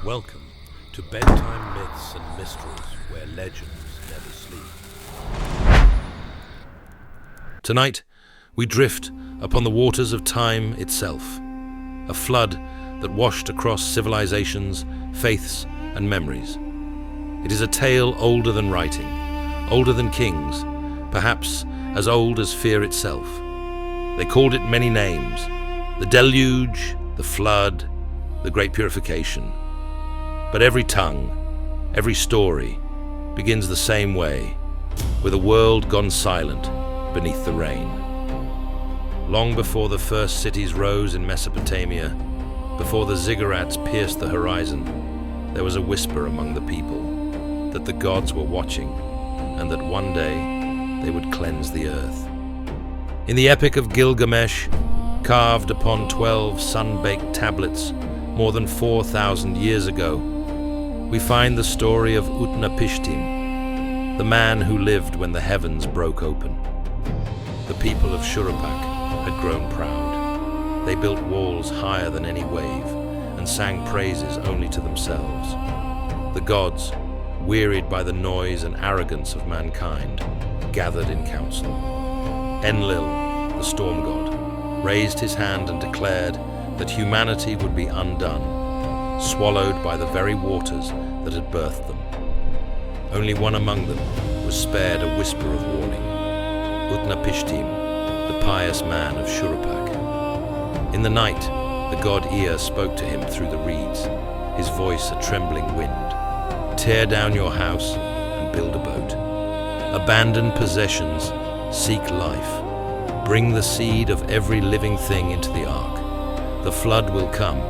Welcome to Bedtime Myths and Mysteries, where legends never sleep. Tonight, we drift upon the waters of time itself, a flood that washed across civilizations, faiths, and memories. It is a tale older than writing, older than kings, perhaps as old as fear itself. They called it many names: the deluge, the flood, the great purification. But every tongue, every story, begins the same way, with a world gone silent beneath the rain. Long before the first cities rose in Mesopotamia, before the ziggurats pierced the horizon, there was a whisper among the people that the gods were watching and that one day they would cleanse the earth. In the Epic of Gilgamesh, carved upon 12 sun-baked tablets more than 4,000 years ago, we find the story of Utnapishtim, the man who lived when the heavens broke open. The people of Shuruppak had grown proud. They built walls higher than any wave and sang praises only to themselves. The gods, wearied by the noise and arrogance of mankind, gathered in council. Enlil, the storm god, raised his hand and declared that humanity would be undone, swallowed by the very waters that had birthed them. Only one among them was spared a whisper of warning: Utnapishtim, the pious man of Shuruppak. In the night, the god Ea spoke to him through the reeds, his voice a trembling wind. Tear down your house and build a boat. Abandon possessions, seek life. Bring the seed of every living thing into the ark. The flood will come,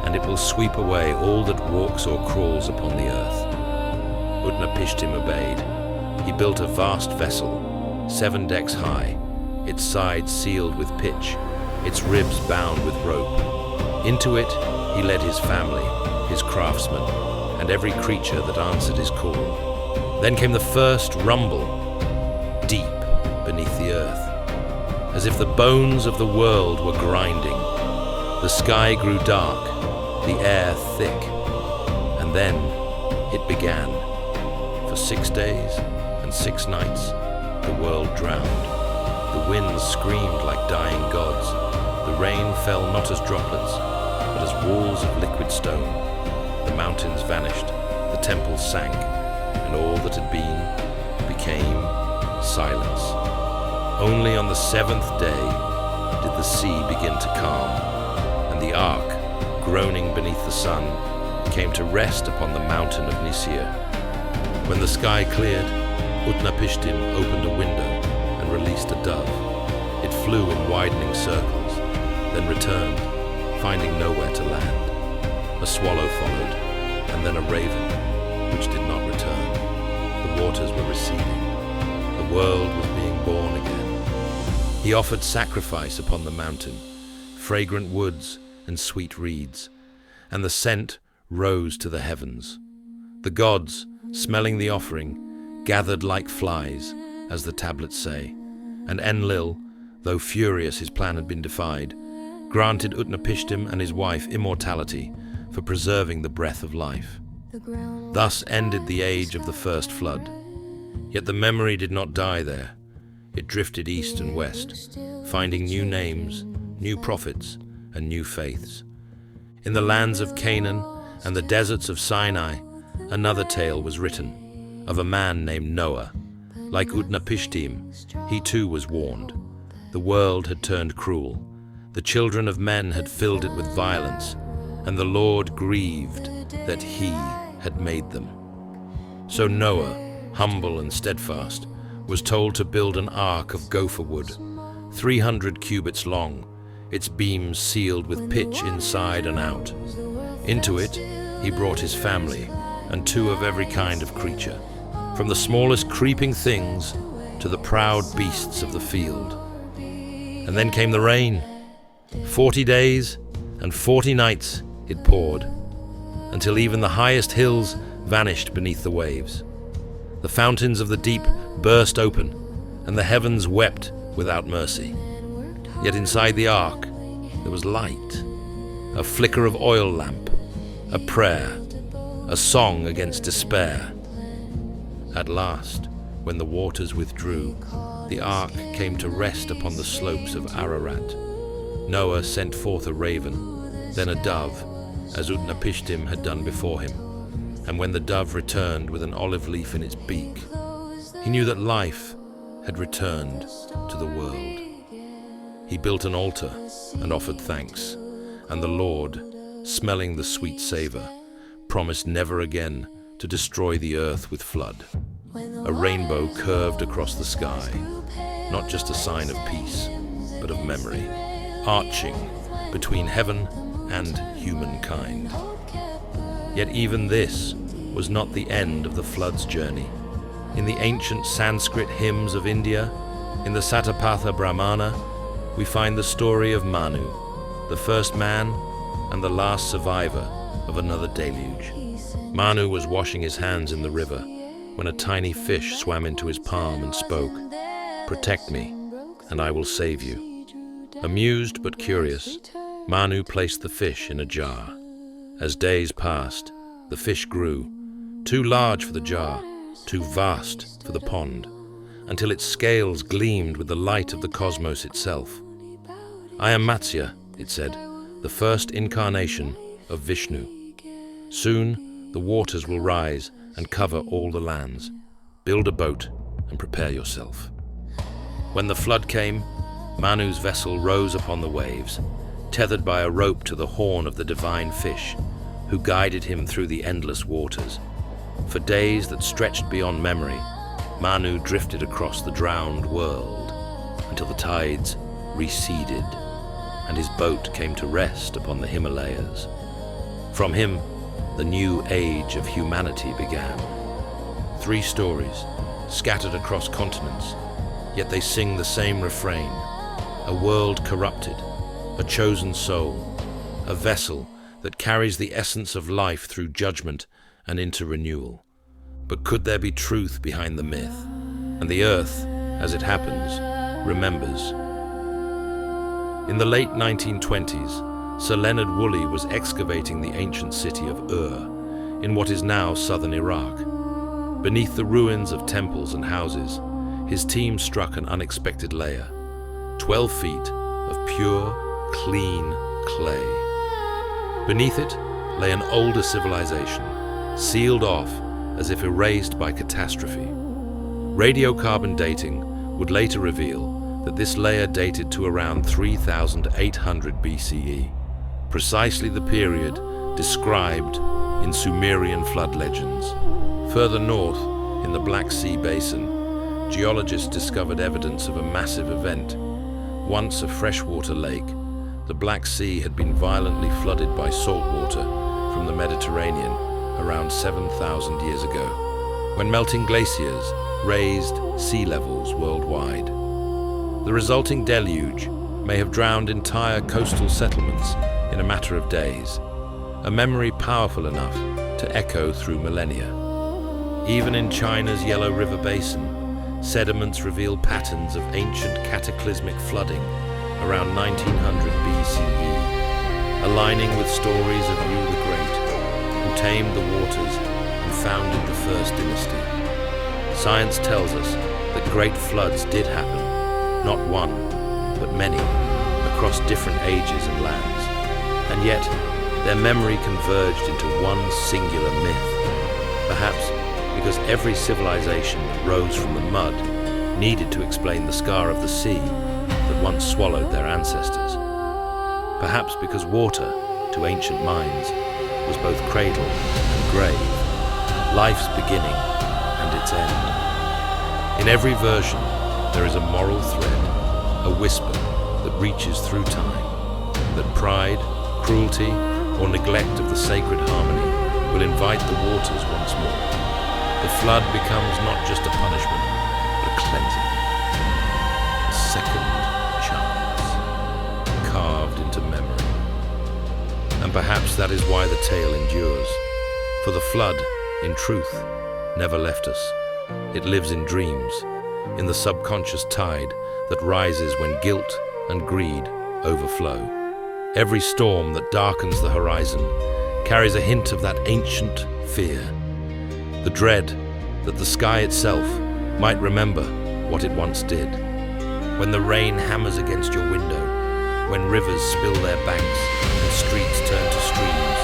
and it will sweep away all that walks or crawls upon the earth. Utnapishtim obeyed. He built a vast vessel, 7 decks high, its sides sealed with pitch, its ribs bound with rope. Into it he led his family, his craftsmen, and every creature that answered his call. Then came the first rumble, deep beneath the earth, as if the bones of the world were grinding. The sky grew dark, the air thick, and then it began. For 6 days and 6 nights, the world drowned. The winds screamed like dying gods. The rain fell not as droplets, but as walls of liquid stone. The mountains vanished, the temples sank, and all that had been became silence. Only on the 7th day did the sea begin to calm, and the ark, groaning beneath the sun, came to rest upon the mountain of Nisir. When the sky cleared, Utnapishtim opened a window and released a dove. It flew in widening circles, then returned, finding nowhere to land. A swallow followed, and then a raven, which did not return. The waters were receding. The world was being born again. He offered sacrifice upon the mountain, fragrant woods and sweet reeds, and the scent rose to the heavens. The gods, smelling the offering, gathered like flies, as the tablets say, and Enlil, though furious his plan had been defied, granted Utnapishtim and his wife immortality for preserving the breath of life. Thus ended the age of the first flood. Yet the memory did not die there. It drifted east and west, finding new names, new prophets, and new faiths. In the lands of Canaan and the deserts of Sinai, another tale was written, of a man named Noah. Like Utnapishtim, he too was warned. The world had turned cruel. The children of men had filled it with violence, and the Lord grieved that he had made them. So Noah, humble and steadfast, was told to build an ark of gopher wood, 300 cubits long, its beams sealed with pitch inside and out. Into it he brought his family and 2 of every kind of creature, from the smallest creeping things to the proud beasts of the field. And then came the rain. 40 days and 40 nights it poured, until even the highest hills vanished beneath the waves. The fountains of the deep burst open, and the heavens wept without mercy. Yet inside the ark there was light, a flicker of oil lamp, a prayer, a song against despair. At last, when the waters withdrew, the ark came to rest upon the slopes of Ararat. Noah sent forth a raven, then a dove, as Utnapishtim had done before him. And when the dove returned with an olive leaf in its beak, he knew that life had returned to the world. He built an altar and offered thanks, and the Lord, smelling the sweet savor, promised never again to destroy the earth with flood. A rainbow curved across the sky, not just a sign of peace, but of memory, arching between heaven and humankind. Yet even this was not the end of the flood's journey. In the ancient Sanskrit hymns of India, in the Satapatha Brahmana, we find the story of Manu, the first man and the last survivor of another deluge. Manu was washing his hands in the river when a tiny fish swam into his palm and spoke, "Protect me, and I will save you." Amused but curious, Manu placed the fish in a jar. As days passed, the fish grew, too large for the jar, too vast for the pond, until its scales gleamed with the light of the cosmos itself. "I am Matsya," it said, "the first incarnation of Vishnu. Soon the waters will rise and cover all the lands. Build a boat and prepare yourself." When the flood came, Manu's vessel rose upon the waves, tethered by a rope to the horn of the divine fish, who guided him through the endless waters. For days that stretched beyond memory, Manu drifted across the drowned world until the tides receded and his boat came to rest upon the Himalayas. From him, the new age of humanity began. 3 stories, scattered across continents, yet they sing the same refrain: a world corrupted, a chosen soul, a vessel that carries the essence of life through judgment and into renewal. But could there be truth behind the myth? And the earth, as it happens, remembers. In the late 1920s, Sir Leonard Woolley was excavating the ancient city of Ur, in what is now southern Iraq. Beneath the ruins of temples and houses, his team struck an unexpected layer: 12 feet of pure, clean clay. Beneath it lay an older civilization, sealed off as if erased by catastrophe. Radiocarbon dating would later reveal that this layer dated to around 3,800 BCE, precisely the period described in Sumerian flood legends. Further north, in the Black Sea basin, geologists discovered evidence of a massive event. Once a freshwater lake, the Black Sea had been violently flooded by saltwater from the Mediterranean around 7,000 years ago, when melting glaciers raised sea levels worldwide. The resulting deluge may have drowned entire coastal settlements in a matter of days, a memory powerful enough to echo through millennia. Even in China's Yellow River Basin, sediments reveal patterns of ancient cataclysmic flooding around 1900 BCE, aligning with stories of Yu the Great, who tamed the waters and founded the first dynasty. Science tells us that great floods did happen, not one, but many, across different ages and lands, and yet their memory converged into one singular myth, perhaps because every civilization that rose from the mud needed to explain the scar of the sea that once swallowed their ancestors. Perhaps because water, to ancient minds, was both cradle and grave, life's beginning and its end. In every version, there is a moral thread, a whisper that reaches through time, that pride, cruelty, or neglect of the sacred harmony will invite the waters once more. The flood becomes not just a punishment, but a cleansing, a second chance, carved into memory. And perhaps that is why the tale endures, for the flood, in truth, never left us. It lives in dreams, in the subconscious tide that rises when guilt and greed overflow. Every storm that darkens the horizon carries a hint of that ancient fear, the dread that the sky itself might remember what it once did. When the rain hammers against your window, when rivers spill their banks and streets turn to streams,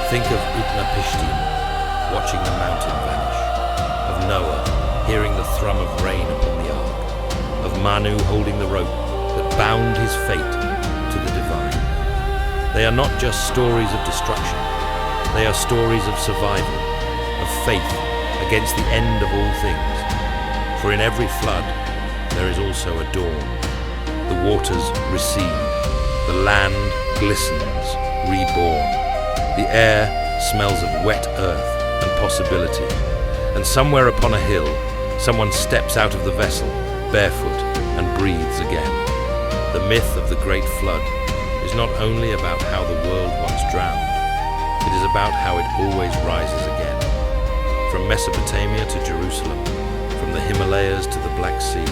think of Utnapishtim watching the mountain vanish, of Noah hearing the thrum of rain upon the ark, of Manu holding the rope that bound his fate to the divine. They are not just stories of destruction, they are stories of survival, of faith against the end of all things. For in every flood there is also a dawn. The waters recede, the land glistens, reborn. The air smells of wet earth and possibility. And somewhere upon a hill, someone steps out of the vessel, barefoot, and breathes again. The myth of the Great Flood is not only about how the world once drowned, it is about how it always rises again. From Mesopotamia to Jerusalem, from the Himalayas to the Black Sea,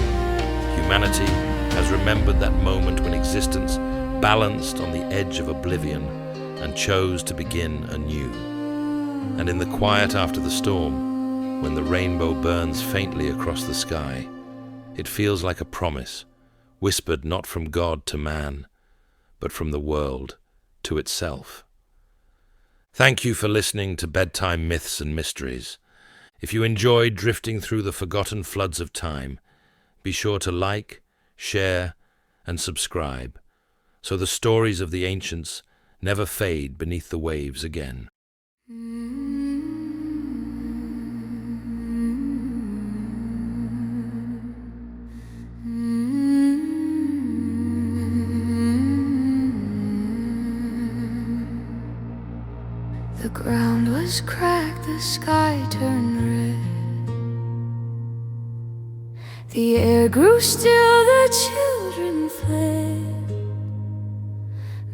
humanity has remembered that moment when existence balanced on the edge of oblivion and chose to begin anew. And in the quiet after the storm, when the rainbow burns faintly across the sky, it feels like a promise, whispered not from God to man, but from the world to itself. Thank you for listening to Bedtime Myths and Mysteries. If you enjoyed drifting through the forgotten floods of time, be sure to like, share, and subscribe, so the stories of the ancients never fade beneath the waves again. The ground was cracked, the sky turned red. The air grew still, the children fled.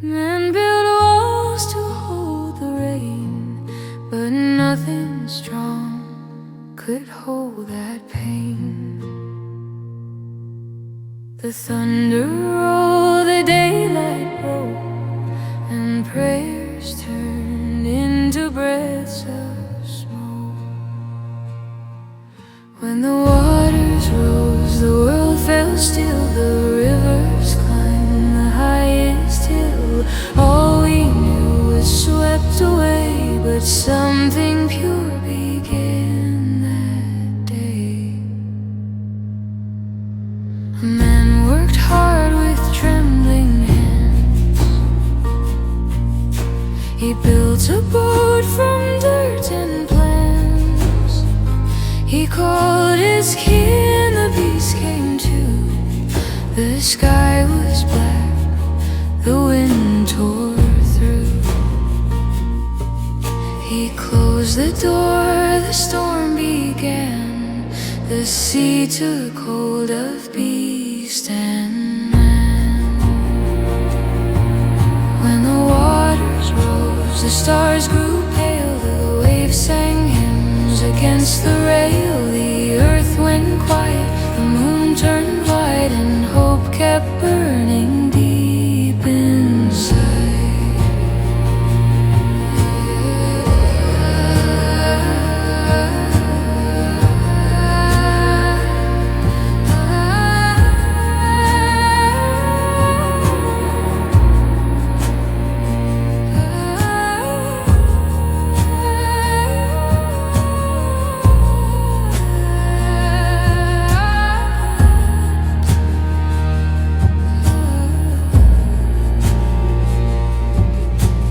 Men built walls to hold the rain, but nothing strong could hold that pain. The thunder rolled, the daylight broke, and prayers turned into breaths of smoke. When the waters rose, the world fell still, the rivers climbed the highest hill. All we knew was swept away, but something pure began that day. A man worked hard with trembling hands. He built a boat from dirt and plans. He called his kin, the beast came too. The sky was black, the wind tore through. He closed the door, the storm began. The sea took hold of beast and man. When the waters rose, the stars grew pale, the waves sang hymns against the rail. The earth went quiet, the moon turned white, and hope kept burning deep inside.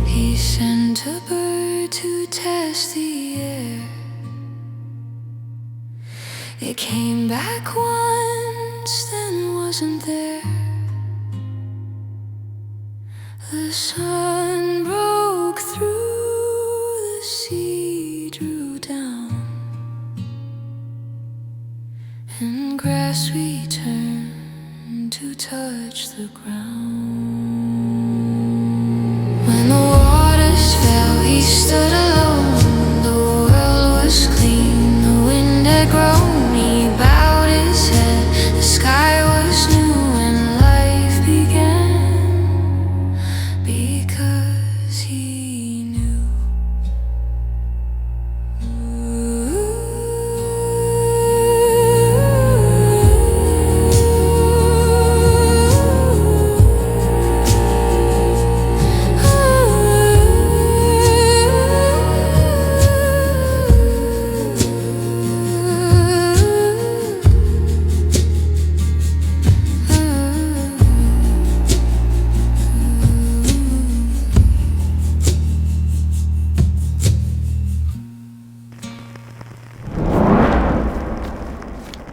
He sent a bird to test the air. It came back once, then wasn't there. The sun broke through, the sea drew down, and grass returned to touch the ground. When the waters fell, he stood alone. The world was clean, the wind had grown. He bowed his head, the sky was new, and life began because he